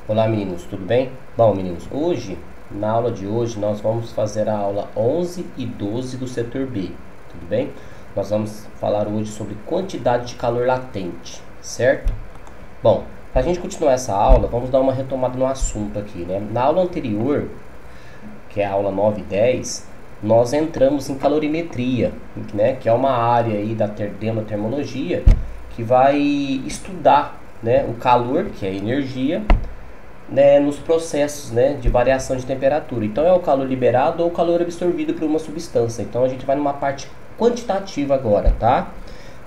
Olá meninos, tudo bem? Bom meninos, hoje, na aula de hoje, nós vamos fazer a aula 11 e 12 do setor B, tudo bem? Nós vamos falar hoje sobre quantidade de calor latente, certo? Bom, para a gente continuar essa aula, vamos dar uma retomada no assunto aqui, né? Na aula anterior, que é a aula 9 e 10, nós entramos em calorimetria, né? Que é uma área aí dentro da termologia que vai estudar, né, o calor, que é a energia, né, nos processos, né, de variação de temperatura. Então é o calor liberado ou o calor absorvido por uma substância. Então a gente vai numa parte quantitativa agora, tá?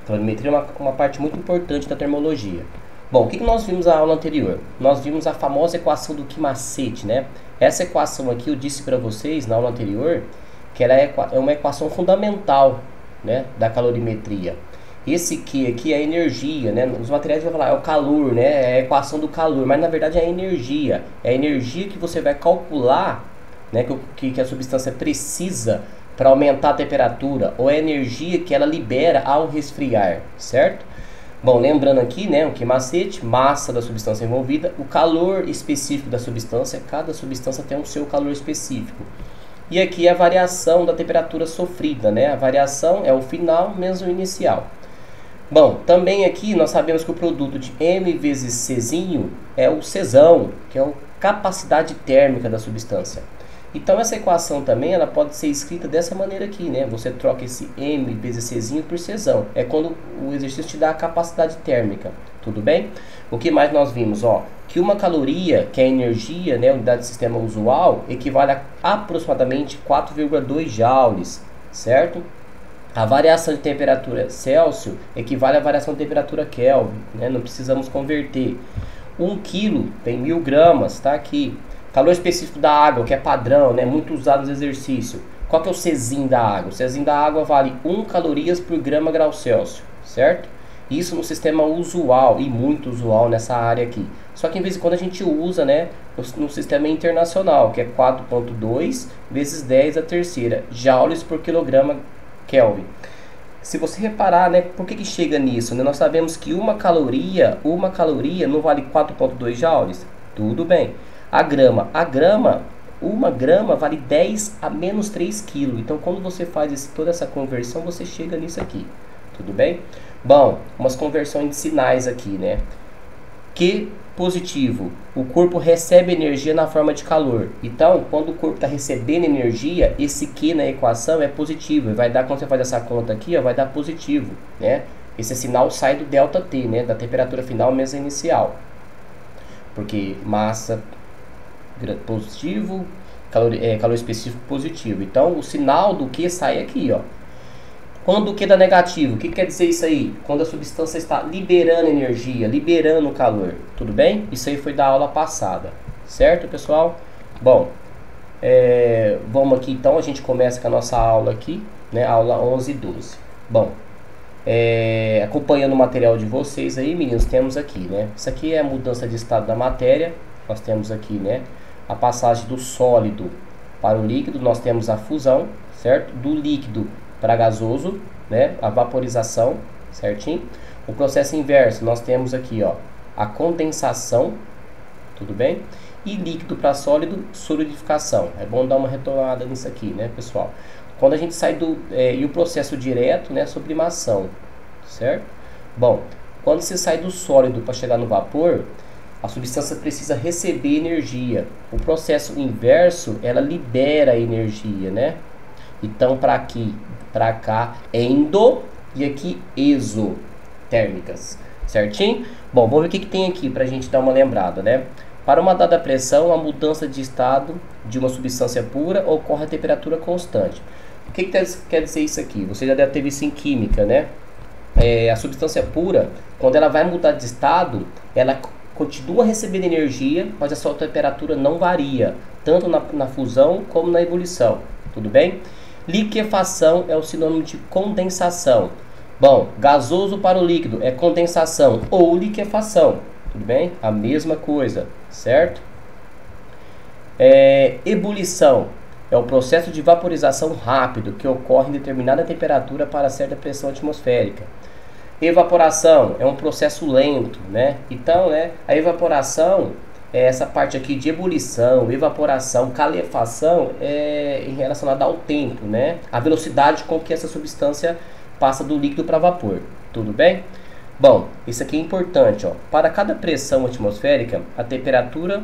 Calorimetria é uma parte muito importante da termologia. Bom, o que nós vimos na aula anterior? Nós vimos a famosa equação do Ki-Macete, né? Essa equação aqui eu disse para vocês na aula anterior que ela é uma equação fundamental, né, da calorimetria. Esse Q aqui é a energia, né? Os materiais vão falar, é o calor, né? É a equação do calor, mas na verdade é a energia. É a energia que você vai calcular, né? Que a substância precisa para aumentar a temperatura, ou é a energia que ela libera ao resfriar, certo? Bom, lembrando aqui, né? O que macete, massa da substância envolvida, o calor específico da substância, cada substância tem o seu calor específico. E aqui é a variação da temperatura sofrida, né? A variação é o final menos o inicial. Bom, também aqui nós sabemos que o produto de M vezes Czinho é o Czão, que é a capacidade térmica da substância. Então essa equação também ela pode ser escrita dessa maneira aqui, né? Você troca esse M vezes Czinho por Czão. É quando o exercício te dá a capacidade térmica, tudo bem? O que mais nós vimos? Ó, que uma caloria, que é a energia, né, unidade de sistema usual, equivale a aproximadamente 4,2 joules, certo? A variação de temperatura Celsius equivale à variação de temperatura Kelvin, né? Não precisamos converter. 1 kg tem 1000 gramas, tá aqui. Calor específico da água, que é padrão, né? Muito usado no exercício. Qual que é o Czinho da água? O Czinho da água vale 1 calorias por grama grau Celsius, certo? Isso no sistema usual e muito usual nessa área aqui. Só que em vez em quando a gente usa, né, no sistema internacional, que é 4,2 vezes 10 a terceira joules por quilograma Kelvin. Se você reparar, né, por que chega nisso? Né? Nós sabemos que uma caloria não vale 4,2 joules. Tudo bem. Uma grama vale 10 a menos 3 kg. Então, quando você faz toda essa conversão, você chega nisso aqui. Tudo bem? Bom, umas conversões de sinais aqui, né? Q positivo, o corpo recebe energia na forma de calor. Então, quando o corpo está recebendo energia, esse Q na equação é positivo. Vai dar, quando você faz essa conta aqui, ó, vai dar positivo, né? Esse sinal sai do ΔT, né? Da temperatura final menos a inicial. Porque massa positivo, calor específico positivo. Então, o sinal do Q sai aqui, ó. Quando o Q dá negativo, o que quer dizer isso aí? Quando a substância está liberando energia, liberando calor, tudo bem? Isso aí foi da aula passada, certo, pessoal? Bom, vamos aqui então, a gente começa com a nossa aula aqui, né? Aula 11 e 12. Bom, acompanhando o material de vocês aí, meninos, temos aqui, né? Isso aqui é a mudança de estado da matéria, nós temos aqui, né? A passagem do sólido para o líquido, nós temos a fusão, certo? Do líquido para gasoso, né, a vaporização, certinho? O processo inverso, nós temos aqui, ó, a condensação, tudo bem? E líquido para sólido, solidificação. É bom dar uma retomada nisso aqui, né, pessoal? Quando a gente sai e o processo direto, né, sublimação, certo? Bom, quando você sai do sólido para chegar no vapor, a substância precisa receber energia. O processo inverso, ela libera energia, né? Então, para aqui, para cá, endo e aqui exotérmicas, certinho? Bom, vamos ver o que tem aqui para a gente dar uma lembrada, né? Para uma dada pressão, a mudança de estado de uma substância pura ocorre a temperatura constante. O que quer dizer isso aqui? Você já deve ter visto em química, né? A substância pura, quando ela vai mudar de estado, ela continua recebendo energia, mas a sua temperatura não varia, tanto na fusão como na ebulição, tudo bem? Liquefação é o sinônimo de condensação. Bom, gasoso para o líquido é condensação ou liquefação. Tudo bem? A mesma coisa, certo? Ebulição é o processo de vaporização rápido que ocorre em determinada temperatura para certa pressão atmosférica. Evaporação é um processo lento, né? Então, né, a evaporação essa parte aqui de ebulição, evaporação, calefação é relacionada ao tempo, né? A velocidade com que essa substância passa do líquido para vapor. Tudo bem? Bom, isso aqui é importante, ó. Para cada pressão atmosférica, a temperatura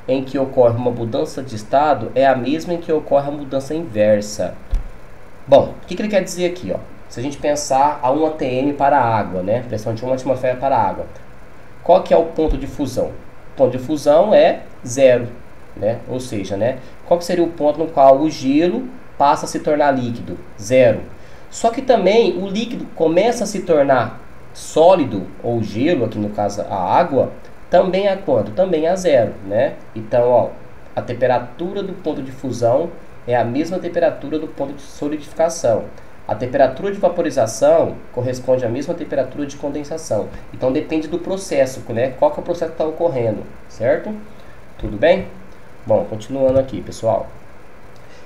em que ocorre uma mudança de estado é a mesma em que ocorre a mudança inversa. Bom, o que ele quer dizer aqui, ó? Se a gente pensar a 1 atm para a água, né? Pressão de 1 atmosfera para a água. Qual que é o ponto de fusão? O ponto de fusão é zero, né? Ou seja, né? Qual que seria o ponto no qual o gelo passa a se tornar líquido? Zero. Só que também o líquido começa a se tornar sólido, ou gelo, aqui no caso a água, também a quanto? Também a zero, né? Então, ó, a temperatura do ponto de fusão é a mesma temperatura do ponto de solidificação. A temperatura de vaporização corresponde à mesma temperatura de condensação. Então depende do processo, né? Qual que é o processo que está ocorrendo, certo? Tudo bem? Bom, continuando aqui, pessoal.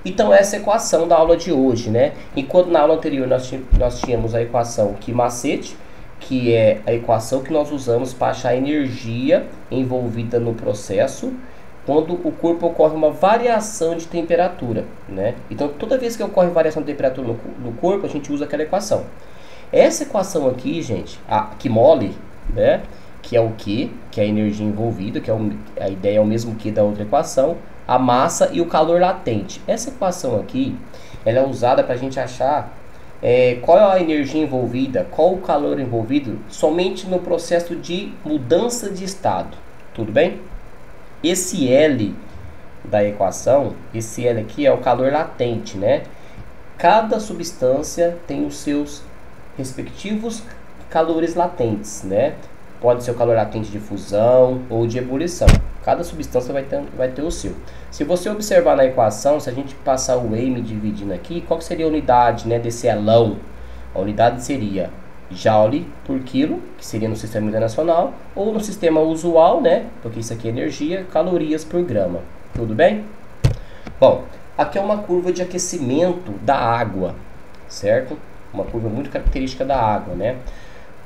Então essa é a equação da aula de hoje, né? Enquanto na aula anterior nós tínhamos a equação que macete, que é a equação que nós usamos para achar a energia envolvida no processo quando o corpo ocorre uma variação de temperatura, né? Então, toda vez que ocorre variação de temperatura no corpo, a gente usa aquela equação. Essa equação aqui, gente, a Q mole, né? Que é o Q, que é a energia envolvida, que é a ideia é o mesmo que da outra equação, a massa e o calor latente. Essa equação aqui, ela é usada para a gente achar qual é a energia envolvida, qual o calor envolvido, somente no processo de mudança de estado. Tudo bem? Esse L da equação, esse L aqui é o calor latente, né? Cada substância tem os seus respectivos calores latentes, né? Pode ser o calor latente de fusão ou de ebulição. Cada substância vai ter o seu. Se você observar na equação, se a gente passar o M dividindo aqui, qual que seria a unidade, né, desse elão? A unidade seria Joule por quilo, que seria no sistema internacional, ou no sistema usual, né? Porque isso aqui é energia, calorias por grama. Tudo bem? Bom, aqui é uma curva de aquecimento da água, certo? Uma curva muito característica da água, né?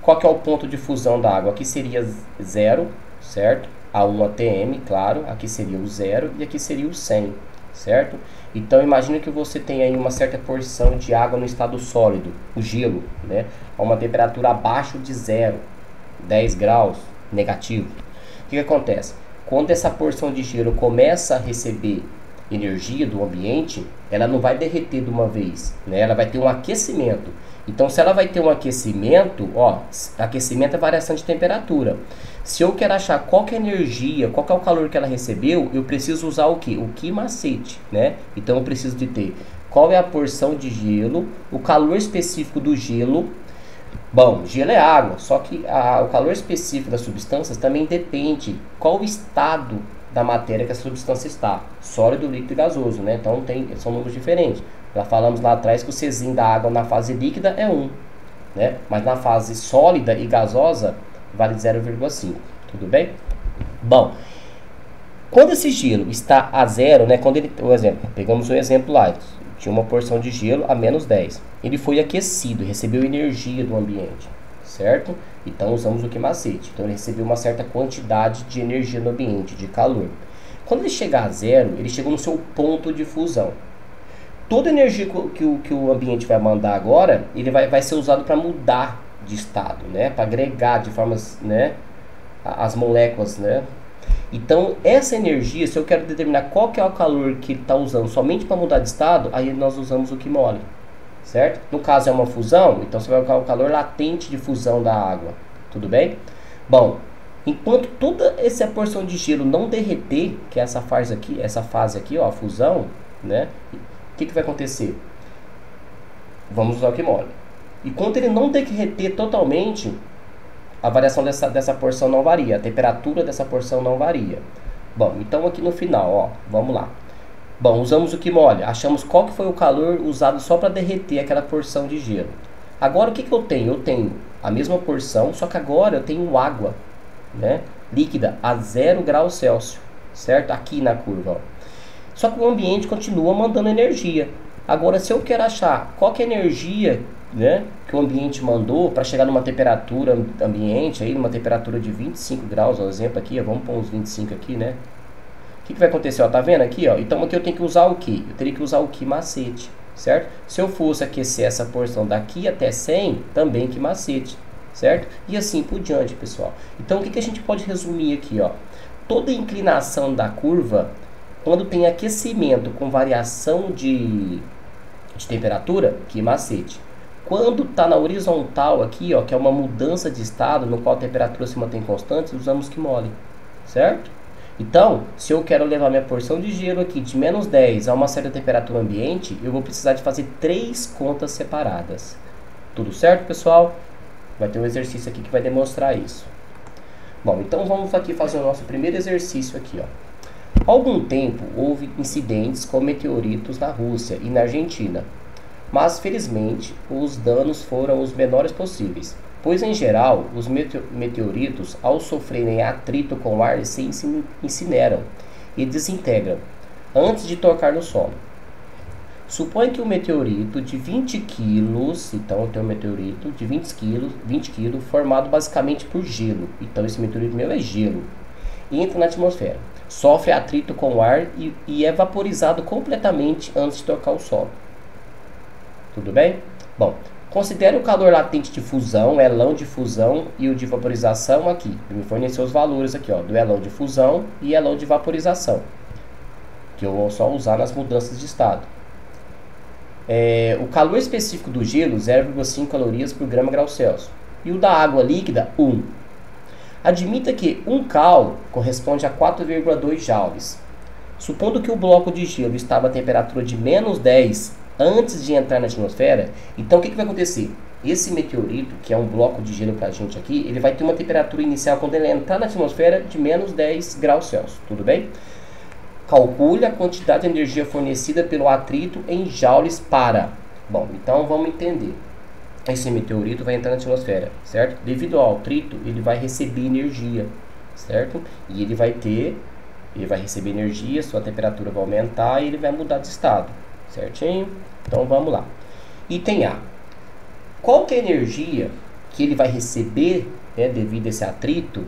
Qual que é o ponto de fusão da água? Aqui seria zero, certo? A 1 atm, claro. Aqui seria o zero e aqui seria o 100, certo? Então imagine que você tem aí uma certa porção de água no estado sólido, o gelo, né? A uma temperatura abaixo de zero, 10 graus, negativo. O que acontece? Quando essa porção de gelo começa a receber energia do ambiente, ela não vai derreter de uma vez, né? Ela vai ter um aquecimento. Então, se ela vai ter um aquecimento, ó, aquecimento é variação de temperatura. Se eu quero achar qual que é a energia, qual que é o calor que ela recebeu, eu preciso usar o que? O Q macete, né? Então, eu preciso de ter qual é a porção de gelo, o calor específico do gelo. Bom, gelo é água, só que o calor específico das substâncias também depende qual o estado da matéria que a substância está, sólido, líquido e gasoso, né? Então, são números diferentes. Já falamos lá atrás que o Czinho da água na fase líquida é 1, né? Mas na fase sólida e gasosa vale 0,5, tudo bem? Bom, quando esse gelo está a zero, né? Quando ele, por exemplo, pegamos um exemplo lá, tinha uma porção de gelo a menos 10. Ele foi aquecido, recebeu energia do ambiente, certo? Então usamos o Q macete. Então ele recebeu uma certa quantidade de energia no ambiente, de calor. Quando ele chegar a zero, ele chegou no seu ponto de fusão. Toda a energia que o ambiente vai mandar agora, ele vai ser usado para mudar de estado, né? Para agregar de formas, né? As moléculas, né? Então, essa energia, se eu quero determinar qual que é o calor que ele está usando somente para mudar de estado, aí nós usamos o Q mole, certo? No caso é uma fusão, então você vai colocar o calor latente de fusão da água, tudo bem? Bom, enquanto toda essa porção de gelo não derreter, que é essa fase aqui, ó, a fusão, né? O que vai acontecer? Vamos usar o Q mole. E quando ele não derreter totalmente, a variação dessa porção não varia, a temperatura dessa porção não varia. Bom, então aqui no final, ó, vamos lá. Bom, usamos o Q mole, achamos qual que foi o calor usado só para derreter aquela porção de gelo. Agora o que eu tenho? Eu tenho a mesma porção, só que agora eu tenho água, né, líquida a 0 graus Celsius, certo? Aqui na curva, ó. Só que o ambiente continua mandando energia. Agora, se eu quero achar qual que é a energia né, que o ambiente mandou para chegar numa temperatura ambiente, aí numa temperatura de 25 graus, um exemplo aqui, ó, vamos pôr uns 25 aqui, né? O que vai acontecer? Ó, tá vendo aqui? Ó? Então aqui eu tenho que usar o que? Eu teria que usar o que macete, certo? Se eu fosse aquecer essa porção daqui até 100, também que macete, certo? E assim por diante, pessoal. Então o que a gente pode resumir aqui? Ó? Toda inclinação da curva, quando tem aquecimento com variação de temperatura, que macete. Quando está na horizontal aqui, ó, que é uma mudança de estado, no qual a temperatura se mantém constante, usamos que mole, certo? Então, se eu quero levar minha porção de gelo aqui de menos 10 a uma certa temperatura ambiente, eu vou precisar de fazer 3 contas separadas. Tudo certo, pessoal? Vai ter um exercício aqui que vai demonstrar isso. Bom, então vamos aqui fazer o nosso primeiro exercício aqui, ó. Há algum tempo houve incidentes com meteoritos na Rússia e na Argentina, mas felizmente os danos foram os menores possíveis, pois em geral os meteoritos, ao sofrerem atrito com o ar, se incineram e desintegram antes de tocar no solo. Suponha que um meteorito de 20 quilos, então eu tenho um meteorito de 20 quilos, formado basicamente por gelo, então esse meteorito meu é gelo, e entra na atmosfera. Sofre atrito com o ar e é vaporizado completamente antes de tocar o solo. Tudo bem? Bom, considere o calor latente de fusão, elão de fusão e o de vaporização aqui. Ele me forneceu os valores aqui, ó, do elão de fusão e elão de vaporização, que eu vou só usar nas mudanças de estado. O calor específico do gelo, 0,5 calorias por grama grau Celsius. E o da água líquida, 1. Admita que 1 cal corresponde a 4,2 joules. Supondo que o bloco de gelo estava a temperatura de menos 10 antes de entrar na atmosfera, então o que vai acontecer? Esse meteorito, que é um bloco de gelo para a gente aqui, ele vai ter uma temperatura inicial quando ele entrar na atmosfera de menos 10 graus Celsius. Tudo bem? Calcule a quantidade de energia fornecida pelo atrito em joules para... Bom, então vamos entender. Esse meteorito vai entrar na atmosfera, certo? Devido ao atrito, ele vai receber energia, certo? E ele vai receber energia, sua temperatura vai aumentar e ele vai mudar de estado, certinho? Então vamos lá. Item A. Qual que é a energia que ele vai receber, né, devido a esse atrito,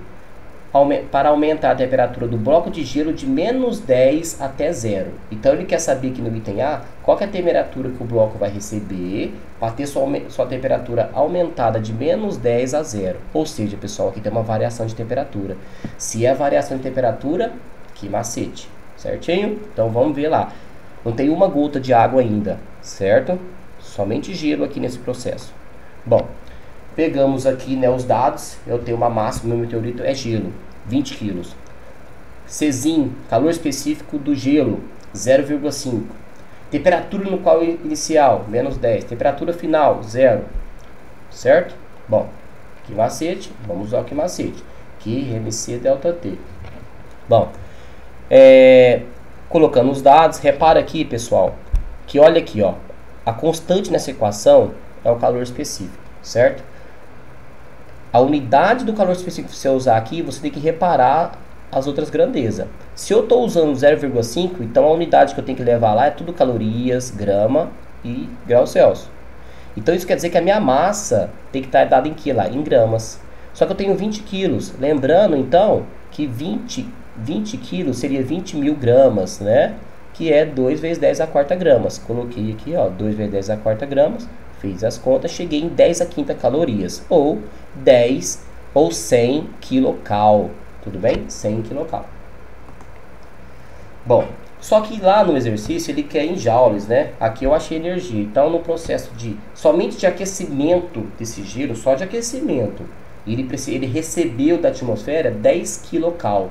para aumentar a temperatura do bloco de gelo de menos 10 até 0. Então ele quer saber aqui no item A qual que é a temperatura que o bloco vai receber para ter sua temperatura aumentada de menos 10 a 0. Ou seja, pessoal, aqui tem uma variação de temperatura. Se é variação de temperatura, que macete, certinho? Então vamos ver lá. Não tem uma gota de água ainda, certo? Somente gelo aqui nesse processo. Bom, pegamos aqui, né, os dados. Eu tenho uma massa, meu meteorito é gelo, 20 quilos. Czinho, calor específico do gelo, 0,5. Temperatura no qual inicial, menos 10. Temperatura final, 0. Certo? Bom, que macete? Vamos usar o que macete. QMC delta T. Bom, colocando os dados, repara aqui, pessoal, que olha aqui, ó, a constante nessa equação é o calor específico, certo? A unidade do calor específico que você usar aqui, você tem que reparar as outras grandezas. Se eu estou usando 0,5, então a unidade que eu tenho que levar lá é tudo calorias, grama e graus Celsius. Então isso quer dizer que a minha massa tem que estar dada em que lá? Em gramas. Só que eu tenho 20 quilos. Lembrando então que 20 quilos seria 20 mil gramas, né? Que é 2 vezes 10 a quarta gramas. Coloquei aqui, ó, 2 vezes 10 a quarta gramas. Fiz as contas, cheguei em 10 a quinta calorias, ou 10 ou 100 quilocal, tudo bem? 100 quilocal. Bom, só que lá no exercício ele quer em joules, né? Aqui eu achei energia, então no processo somente de aquecimento desse gelo, só de aquecimento, ele recebeu da atmosfera 10 quilocal.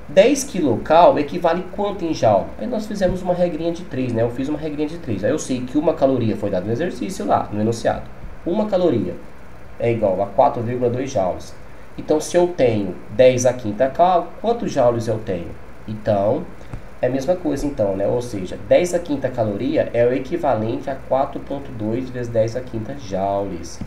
10 quilocal equivale quanto em joule? Aí nós fizemos uma regrinha de 3, né? Eu fiz uma regrinha de 3. Aí eu sei que uma caloria foi dada no exercício lá, no enunciado. Uma caloria é igual a 4,2 joules. Então, se eu tenho 10 a quinta cal, quantos joules eu tenho? Então, é a mesma coisa então, né? Ou seja, 10 a quinta caloria é o equivalente a 4,2 vezes 10 a quinta joules.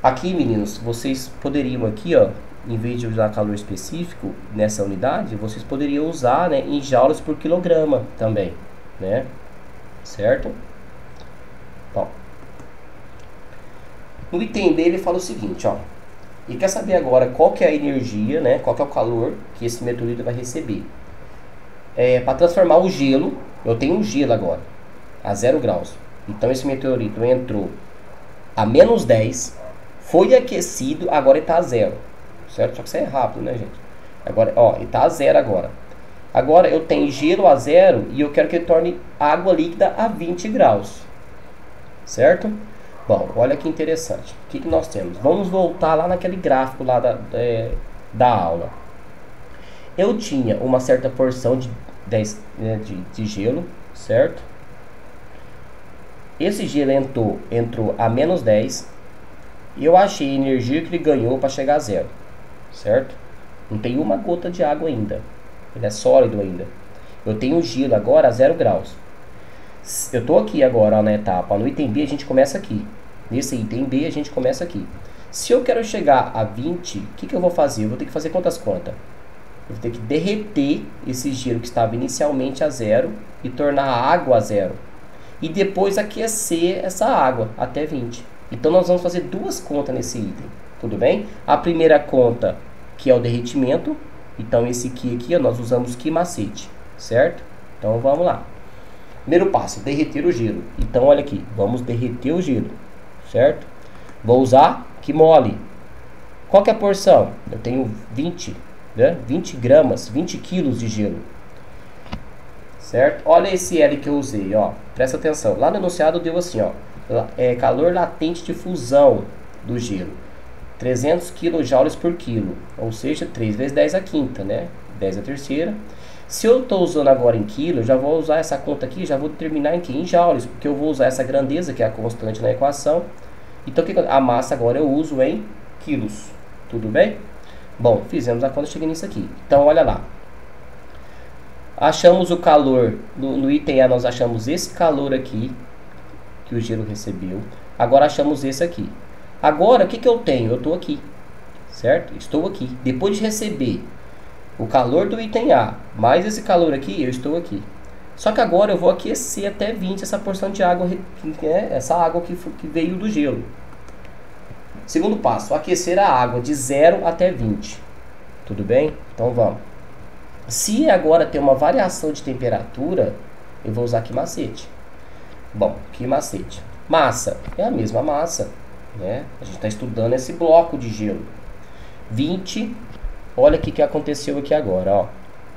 Aqui, meninos, vocês poderiam aqui, ó, em vez de usar calor específico nessa unidade, vocês poderiam usar, né, em joules por quilograma também, né? Certo? Bom, No item B ele fala o seguinte, ó. E quer saber agora qual que é a energia, né? Qual que é o calor que esse meteorito vai receber. Para transformar o gelo, eu tenho um gelo agora, a 0 graus. Então esse meteorito entrou a menos 10, foi aquecido, agora ele está a 0. Certo? Só que isso é rápido, né, gente? Agora, ó, ele está a 0 agora. Agora eu tenho gelo a 0 e eu quero que ele torne água líquida a 20 graus. Certo? Bom, olha que interessante. O que nós temos? Vamos voltar lá naquele gráfico lá da aula. Eu tinha uma certa porção de 10, de gelo, certo? Esse gelo entrou a menos 10 e eu achei a energia que ele ganhou para chegar a 0, certo? Não tem uma gota de água ainda, ele é sólido ainda. Eu tenho gelo agora a 0 graus. Eu estou aqui agora, ó, na etapa, no item B a gente começa aqui. Nesse item B a gente começa aqui. Se eu quero chegar a 20, o que eu vou fazer? Eu vou ter que fazer quantas contas? Eu vou ter que derreter esse gelo que estava inicialmente a 0 e tornar a água a 0. E depois aquecer essa água até 20. Então nós vamos fazer duas contas nesse item, tudo bem? A primeira conta, que é o derretimento. Então esse aqui ó, nós usamos que macete, certo? Então vamos lá. Primeiro passo, derreter o gelo. Então olha aqui, vamos derreter o gelo, certo? Vou usar que mole. Qual que é a porção? Eu tenho 20, né? 20 gramas, 20 quilos de gelo. Certo? Olha esse L que eu usei, ó. Presta atenção. Lá no enunciado deu assim, ó. Calor latente de fusão do gelo. 300 kJ por quilo. Ou seja, 3 vezes 10 a quinta, né? 10 a terceira. Se eu estou usando agora em quilo, eu já vou usar essa conta aqui, já vou determinar em que? Em joules, porque eu vou usar essa grandeza, que é a constante na equação. Então, a massa agora eu uso em quilos. Tudo bem? Bom, fizemos a conta, cheguei nisso aqui. Então, olha lá. Achamos o calor, no item A nós achamos esse calor aqui, que o gelo recebeu. Agora achamos esse aqui. Agora, o que eu tenho? Eu estou aqui, certo? Estou aqui. Depois de receber o calor do item A, mais esse calor aqui, eu estou aqui. Só que agora eu vou aquecer até 20 essa porção de água, essa água que veio do gelo. Segundo passo, aquecer a água de 0 até 20. Tudo bem? Então vamos. Se agora tem uma variação de temperatura, eu vou usar que macete. Bom, que macete. Massa, é a mesma massa, né? A gente está estudando esse bloco de gelo. 20, olha o que aconteceu aqui agora, ó.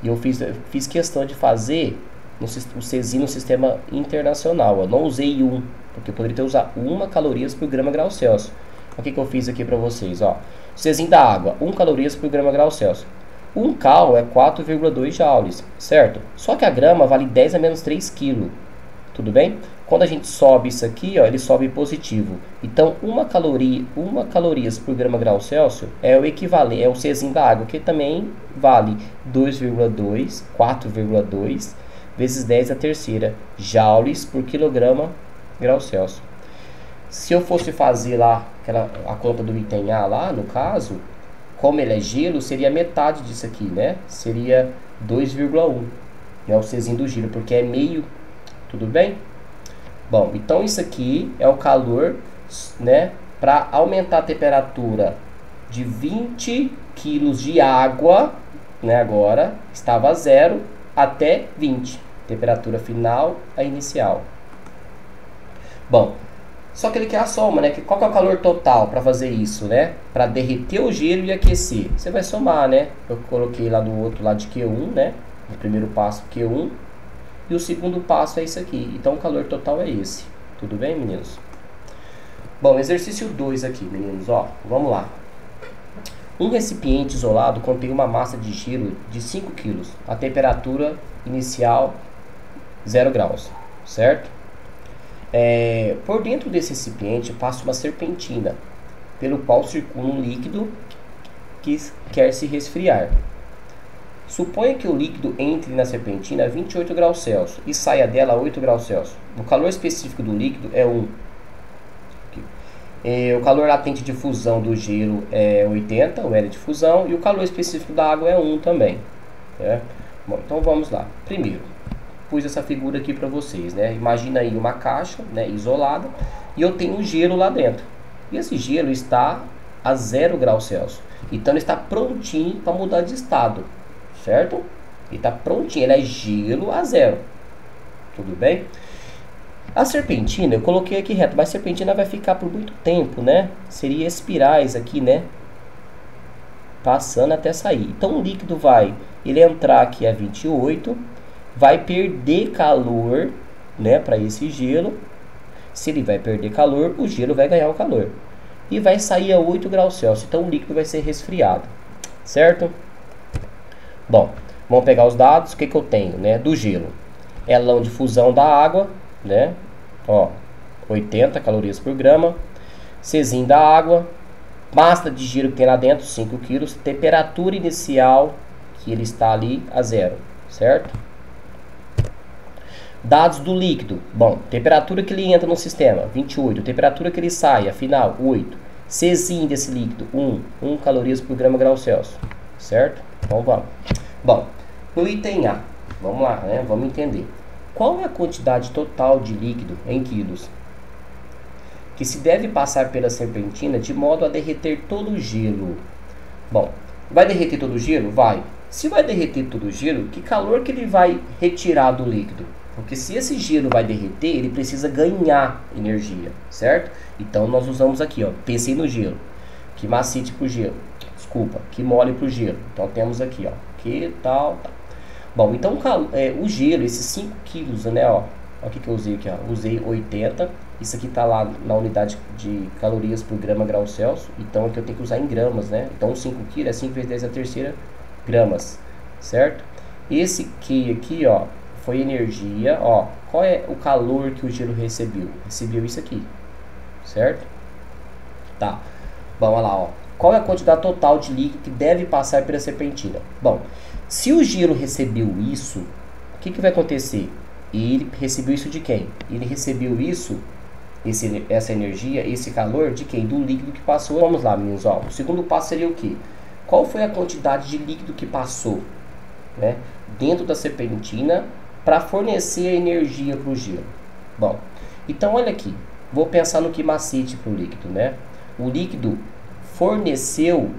E eu fiz questão de fazer o Czinho no sistema internacional. Eu não usei 1, porque eu poderia ter usado 1 calorias por grama grau Celsius. O que eu fiz aqui para vocês, ó. Czinho da água, 1 calorias por grama grau Celsius. 1 cal é 4,2 joules, certo? Só que a grama vale 10 a menos 3 kg. Tudo bem? Quando a gente sobe isso aqui, ó, ele sobe positivo. Então, 1 calorias por grama grau Celsius é o equivalente, é o Czinho da água, que também vale 2,2, 4,2 vezes 10 a terceira joules por quilograma grau Celsius. Se eu fosse fazer lá a conta do item A lá, no caso, como ele é gelo, seria metade disso aqui, né? Seria 2,1, né? O Czinho do gelo, porque é meio, tudo bem? Bom, então isso aqui é o calor, né? Para aumentar a temperatura de 20 kg de água, né? Agora estava a 0 até 20, temperatura final a inicial. Bom, só que ele quer a soma, né? Qual que é o calor total para fazer isso, né? Para derreter o gelo e aquecer. Você vai somar, né? Eu coloquei lá no outro lado de Q1, né? No primeiro passo Q1. E o segundo passo é isso aqui. Então o calor total é esse. Tudo bem, meninos? Bom, exercício 2 aqui, meninos. Ó, vamos lá. Um recipiente isolado contém uma massa de gelo de 5 kg. A temperatura inicial 0 graus, certo? Por dentro desse recipiente passa uma serpentina, pelo qual circula um líquido que quer se resfriar. Suponha que o líquido entre na serpentina a 28 graus Celsius e saia dela a 8 graus Celsius. O calor específico do líquido é 1. O calor latente de fusão do gelo é 80, o L de fusão, e o calor específico da água é 1 também. Bom, então vamos lá. Primeiro, pus essa figura aqui para vocês, né? Imagina aí uma caixa, né, isolada, e eu tenho um gelo lá dentro. E esse gelo está a 0 graus Celsius. Então ele está prontinho para mudar de estado, certo? Ele está prontinho, ele é gelo a 0. Tudo bem? A serpentina, eu coloquei aqui reto, mas a serpentina vai ficar por muito tempo, né? Seria espirais aqui, né? Passando até sair. Então o líquido vai, ele entrar aqui a 28, vai perder calor, né, para esse gelo. Se ele vai perder calor, o gelo vai ganhar o calor. E vai sair a 8 graus Celsius. Então o líquido vai ser resfriado, certo? Bom, vamos pegar os dados. O que eu tenho, né, do gelo? Elão de fusão da água, né? Ó, 80 calorias por grama. Czinho da água. Massa de gelo que tem lá dentro, 5 kg. Temperatura inicial, que ele está ali, a 0, certo? Dados do líquido. Bom, temperatura que ele entra no sistema, 28. Temperatura que ele sai, afinal, 8. Czinho desse líquido, 1 calorias por grau Celsius, certo? Então vamos. Bom, no item A, vamos lá, né? Vamos entender. Qual é a quantidade total de líquido em quilos que se deve passar pela serpentina de modo a derreter todo o gelo? Bom, vai derreter todo o gelo? Vai. Se vai derreter todo o gelo, que calor que ele vai retirar do líquido? Porque se esse gelo vai derreter, ele precisa ganhar energia, certo? Então nós usamos aqui, ó, pensei no gelo. Que macete para o gelo. Desculpa, que mole para o gelo. Então temos aqui, ó, que tal. Bom, então o gelo, esses 5 quilos, né, ó. Olha o que eu usei aqui, ó. Usei 80. Isso aqui tá lá na unidade de calorias por grau Celsius. Então aqui eu tenho que usar em gramas, né? Então 5 kg é 5 vezes 10 a terceira gramas, certo? Esse Q aqui, ó, foi energia, ó. Qual é o calor que o gelo recebeu? Recebeu isso aqui, certo? Tá. Bom, olha lá, ó. Qual é a quantidade total de líquido que deve passar pela serpentina? Bom, se o gelo recebeu isso, o que vai acontecer? Ele recebeu isso de quem? Ele recebeu isso, essa energia, esse calor de quem? Do líquido que passou. Vamos lá, meninos, ó. O segundo passo seria o quê? Qual foi a quantidade de líquido que passou, né, dentro da serpentina para fornecer a energia para o gelo? Bom, então olha aqui. Vou pensar no que macete para o líquido, né? O líquido forneceu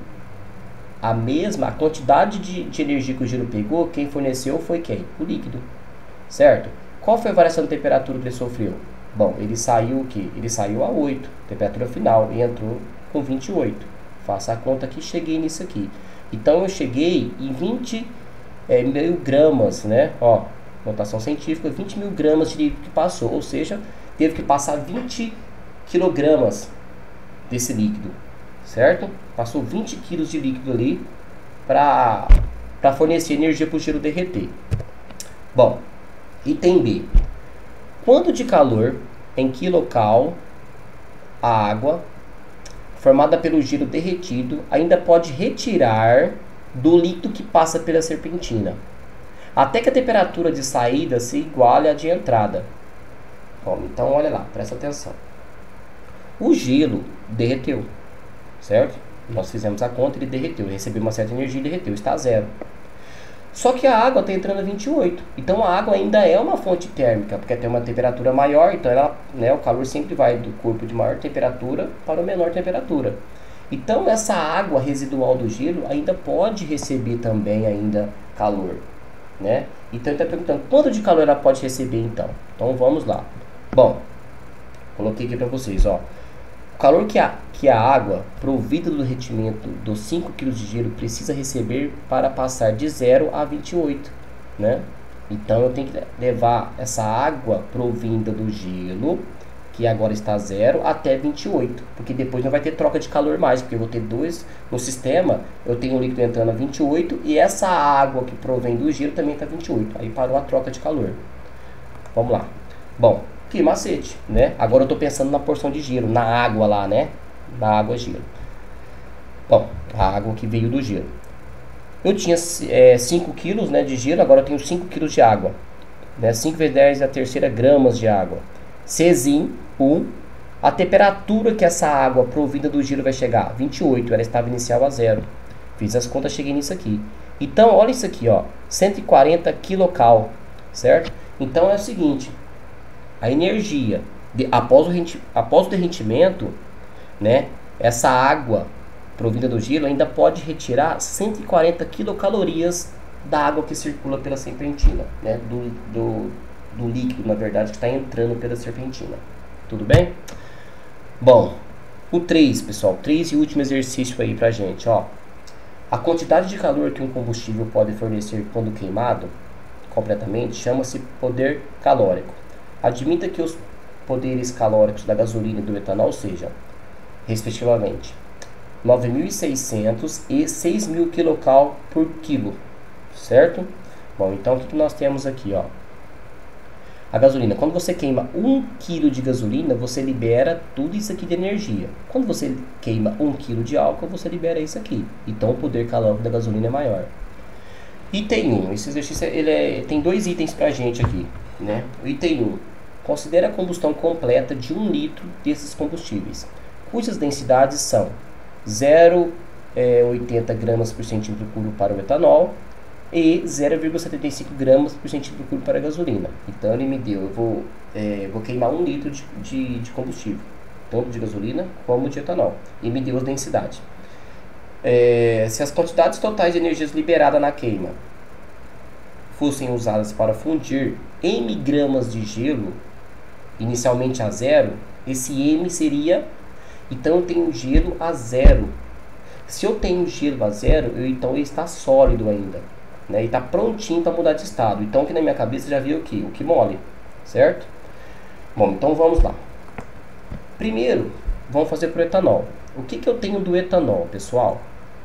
a quantidade de energia que o gelo pegou. Quem forneceu foi quem? O líquido, certo? Qual foi a variação de temperatura que ele sofreu? Bom, ele saiu o quê? Ele saiu a 8, temperatura final, e entrou com 28. Faça a conta aqui, cheguei nisso aqui. Então eu cheguei em 20 mil gramas, né? Ó, notação científica, 20 mil gramas de líquido que passou, ou seja, teve que passar 20 quilogramas desse líquido, certo? Passou 20 quilos de líquido ali para fornecer energia para o gelo derreter. Bom, item B. Quanto de calor em quilocal a água formada pelo gelo derretido ainda pode retirar do líquido que passa pela serpentina, até que a temperatura de saída se iguale à de entrada? Bom, então olha lá, presta atenção. O gelo derreteu, certo? Nós fizemos a conta, ele derreteu, recebeu uma certa energia e derreteu, está a 0. Só que a água está entrando a 28. Então a água ainda é uma fonte térmica, porque tem uma temperatura maior, então ela, né, o calor sempre vai do corpo de maior temperatura para o menor temperatura. Então essa água residual do gelo ainda pode receber também ainda calor, né? Então ele está perguntando quanto de calor ela pode receber então. Então vamos lá. Bom, coloquei aqui para vocês, ó. O calor que a água provida do derretimento dos 5 kg de gelo precisa receber para passar de 0 a 28, né? Então eu tenho que levar essa água provinda do gelo, que agora está a 0, até 28, porque depois não vai ter troca de calor mais, porque eu vou ter dois no sistema. Eu tenho o líquido entrando a 28 e essa água que provém do gelo também está a 28. Aí parou a troca de calor. Vamos lá. Bom, que macete, né? Agora eu estou pensando na porção de gelo, na água lá, né? Na água gelo. Bom, a água que veio do gelo. Eu tinha 5 kg, né, de gelo, agora eu tenho 5 kg de água, né? 5 vezes 10 a terceira gramas de água. Czinho, 1. A temperatura que essa água provida do gelo vai chegar? 28, ela estava inicial a 0. Fiz as contas, cheguei nisso aqui. Então, olha isso aqui, ó, 140 kcal, certo? Então é o seguinte, a energia após o derretimento né? Essa água provinda do gelo ainda pode retirar 140 quilocalorias da água que circula pela serpentina, né? Do líquido, na verdade, que está entrando pela serpentina. Tudo bem? Bom, o 3, pessoal, 3 e último exercício aí pra gente, ó. A quantidade de calor que um combustível pode fornecer quando queimado completamente chama-se poder calórico. Admita que os poderes calóricos da gasolina e do etanol sejam, respectivamente, 9.600 e 6.000 kcal por quilo, certo? Bom, então o que nós temos aqui, ó? A gasolina, quando você queima 1 kg de gasolina, você libera tudo isso aqui de energia. Quando você queima 1 kg de álcool, você libera isso aqui. Então o poder calórico da gasolina é maior. Item 1, esse exercício tem 2 itens pra gente aqui, né? O item 1, considere a combustão completa de 1 litro desses combustíveis, cujas densidades são 0,80 gramas por centímetro cúbico para o etanol e 0,75 gramas por centímetro cúbico para a gasolina. Então ele me deu, eu vou queimar 1 litro de combustível, tanto de gasolina como de etanol, e me deu as densidades. Se as quantidades totais de energias liberadas na queima fossem usadas para fundir M gramas de gelo, inicialmente a 0, esse M seria, então eu tenho gelo a 0. Se eu tenho gelo a 0, então ele está sólido ainda, né? E está prontinho para mudar de estado. Então aqui na minha cabeça já veio o que? O que mole, certo? Bom, então vamos lá. Primeiro, vamos fazer para o etanol. O que eu tenho do etanol, pessoal?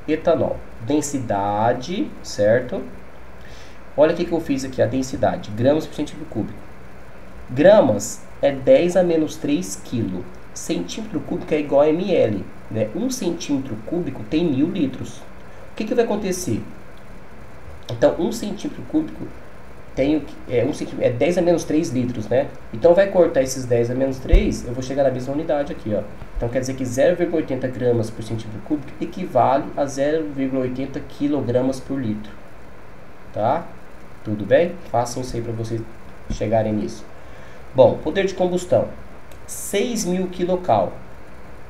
Etanol, densidade, certo? Olha o que eu fiz aqui, a densidade, gramas por centímetro cúbico. Gramas é 10 a menos 3 kg. Centímetro cúbico é igual a ml, né? 1 centímetro cúbico tem 1000 litros. O que vai acontecer? Então, 1 centímetro cúbico é 10 a menos 3 litros, né? Então, vai cortar esses 10 a menos 3, eu vou chegar na mesma unidade aqui, ó. Então, quer dizer que 0,80 gramas por centímetro cúbico equivale a 0,80 quilogramas por litro. Tá? Tudo bem? Façam isso aí para vocês chegarem nisso. Bom, poder de combustão, 6.000 kcal.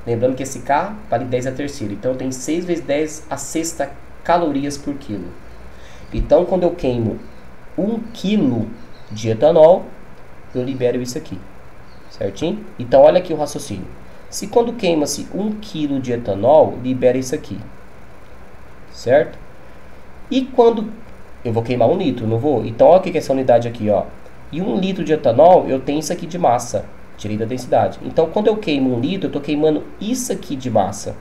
Lembrando que esse K vale 10 a terceira. Então, tem 6 vezes 10 a sexta calorias por quilo. Então, quando eu queimo 1 kg de etanol, eu libero isso aqui, certinho? Então, olha aqui o raciocínio. Se quando queima-se 1 kg de etanol, libera isso aqui, certo? E quando eu vou queimar 1 litro, não vou? Então, olha o que é essa unidade aqui, ó. E 1 litro de etanol, eu tenho isso aqui de massa, tirei da densidade. Então, quando eu queimo 1 litro, eu estou queimando isso aqui de massa,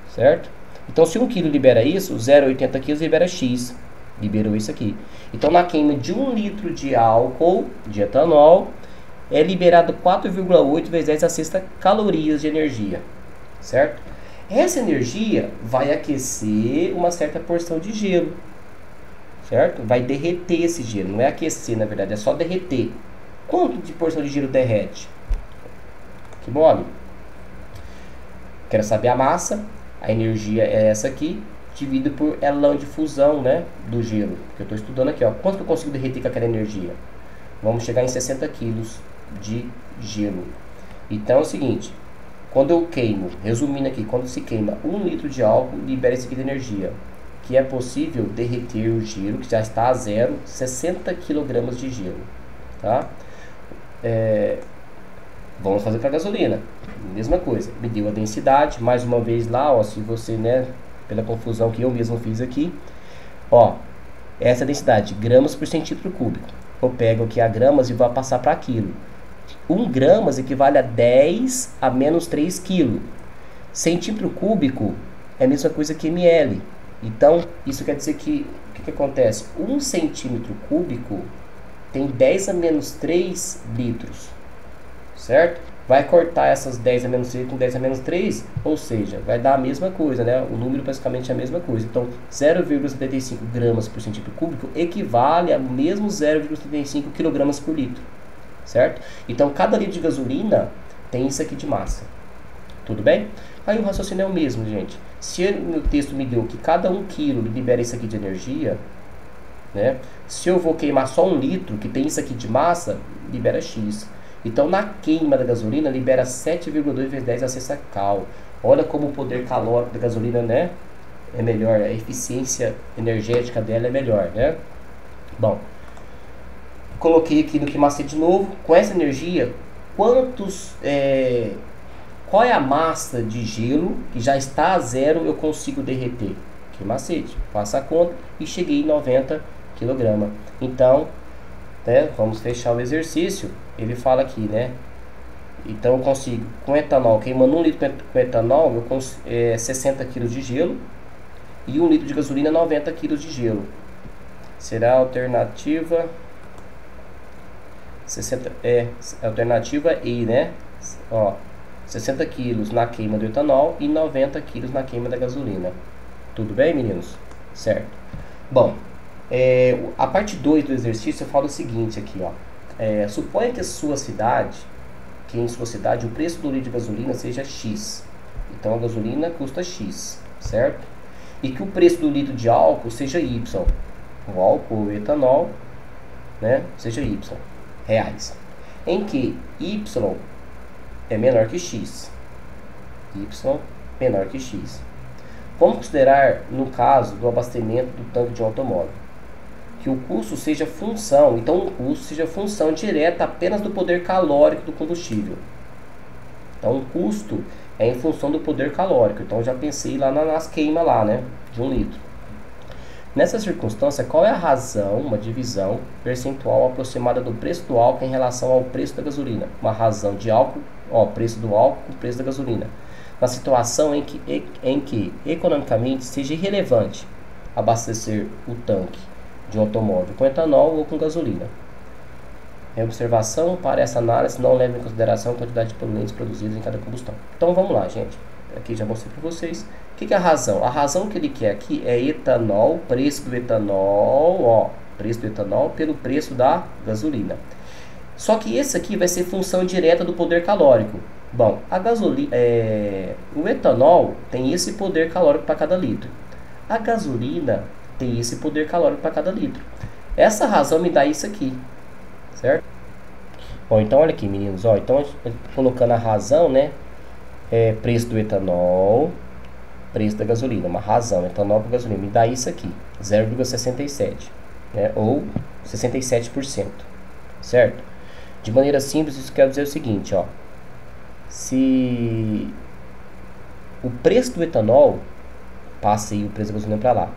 certo? Então, se 1 kg libera isso, 0,80 kg libera X. Liberou isso aqui. Então, na queima de 1 litro de álcool, de etanol, é liberado 4,8 vezes 10 a sexta calorias de energia, certo? Essa energia vai aquecer uma certa porção de gelo, certo? Vai derreter esse gelo, não é aquecer, na verdade, é só derreter. Quanto de porção de gelo derrete? Que mole? Quero saber a massa, a energia é essa aqui, dividido por elão de fusão, né, do gelo, que eu estou estudando aqui, ó. Quanto que eu consigo derreter com aquela energia? Vamos chegar em 60 quilos de gelo. Então é o seguinte, quando eu queimo, resumindo aqui, quando se queima 1 litro de álcool, libera esse aqui de energia, que é possível derreter o gelo, que já está a 0, 60 kg de gelo, tá? Vamos fazer para gasolina, mesma coisa, me deu a densidade, mais uma vez lá, ó, se você, né, pela confusão que eu mesmo fiz aqui, ó, essa densidade, gramas por centímetro cúbico. Eu pego aqui a gramas e vou passar para quilo. 1 gramas equivale a 10 a menos 3 kg. Centímetro cúbico é a mesma coisa que ml. Então, isso quer dizer que, o que acontece? 1 centímetro cúbico tem 10 a menos 3 litros, certo? Vai cortar essas 10 a menos 3 com 10 a menos 3, ou seja, vai dar a mesma coisa, né? O número basicamente é a mesma coisa. Então, 0,75 gramas por centímetro cúbico equivale a mesmo 0,75 kg por litro, certo? Então, cada litro de gasolina tem isso aqui de massa. Tudo bem? Aí o raciocínio é o mesmo, gente. Se o texto me deu que cada 1 kg libera isso aqui de energia, né? Se eu vou queimar só 1 litro, que tem isso aqui de massa, libera X. Então, na queima da gasolina, libera 7,2 vezes 10 a sexta cal. Olha como o poder calórico da gasolina, né, é melhor, a eficiência energética dela é melhor, né? Bom, coloquei aqui no que macete de novo. Com essa energia, qual é a massa de gelo que já está a zero eu consigo derreter? Que macete, faça a conta e cheguei em 90 kg. Então, né, vamos fechar o exercício. Ele fala aqui, né? Então eu consigo, com etanol, queimando 1 litro com etanol, eu consigo 60 kg de gelo, e 1 litro de gasolina, 90 kg de gelo. Será a alternativa 60, alternativa E, né? Ó, 60 kg na queima do etanol e 90 kg na queima da gasolina. Tudo bem, meninos? Certo. Bom, a parte 2 do exercício eu falo o seguinte aqui, ó. Suponha que em sua cidade o preço do litro de gasolina seja X. Então a gasolina custa X, certo? E que o preço do litro de álcool seja Y. O álcool, o etanol, né, seja Y, reais. Em que Y é menor que X. Y menor que X. Vamos considerar, no caso do abastecimento do tanque de um automóvel, que o custo seja função, então o custo seja função direta apenas do poder calórico do combustível. Então o custo é em função do poder calórico. Então eu já pensei lá nas queimas lá, né, de 1 litro. Nessa circunstância, qual é a razão, uma divisão percentual aproximada do preço do álcool em relação ao preço da gasolina? Uma razão de álcool, preço do álcool com preço da gasolina. Na situação em que economicamente seja irrelevante abastecer o tanque de um automóvel com etanol ou com gasolina. Em observação, para essa análise, não leva em consideração a quantidade de poluentes produzidos em cada combustão. Então vamos lá, gente. Aqui já mostrei para vocês. O que é a razão? A razão que ele quer aqui é etanol, preço do etanol, preço do etanol pelo preço da gasolina. Só que esse aqui vai ser função direta do poder calórico. Bom, a gasolina, o etanol tem esse poder calórico para cada litro. A gasolina tem esse poder calórico para cada litro. Essa razão me dá isso aqui, certo? Bom, então olha aqui, meninos, então colocando a razão, né? Preço do etanol, preço da gasolina, uma razão, etanol para gasolina, me dá isso aqui, 0,67, né? Ou 67%, certo? De maneira simples, isso quer dizer o seguinte, ó. Se o preço do etanol, passa aí o preço da gasolina para lá,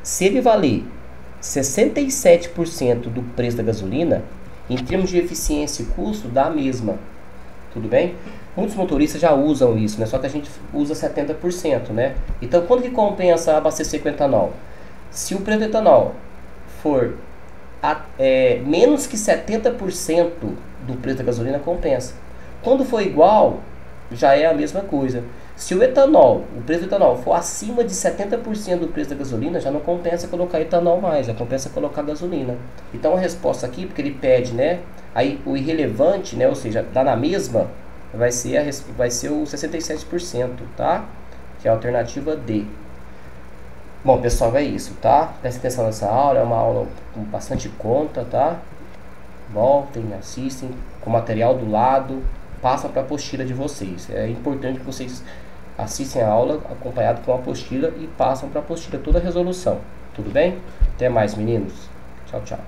se ele valer 67% do preço da gasolina, em termos de eficiência e custo, dá a mesma. Tudo bem? Muitos motoristas já usam isso, né? Só que a gente usa 70%, né? Então, quando que compensa abastecer com etanol? Se o preço do etanol for menos que 70% do preço da gasolina, compensa. Quando for igual, já é a mesma coisa. Se o preço do etanol for acima de 70% do preço da gasolina, já não compensa colocar etanol mais, já compensa colocar gasolina. Então a resposta aqui, porque ele pede, né, aí o irrelevante, né, ou seja, dá na mesma, vai ser o 67%, tá? Que é a alternativa D. Bom, pessoal, é isso, tá? Presta atenção nessa aula, é uma aula com bastante conta, tá? Voltem, assistem, com o material do lado, passam para a apostila de vocês. É importante que vocês assistem a aula acompanhado com a apostila e passam para a apostila toda a resolução. Tudo bem? Até mais, meninos. Tchau, tchau.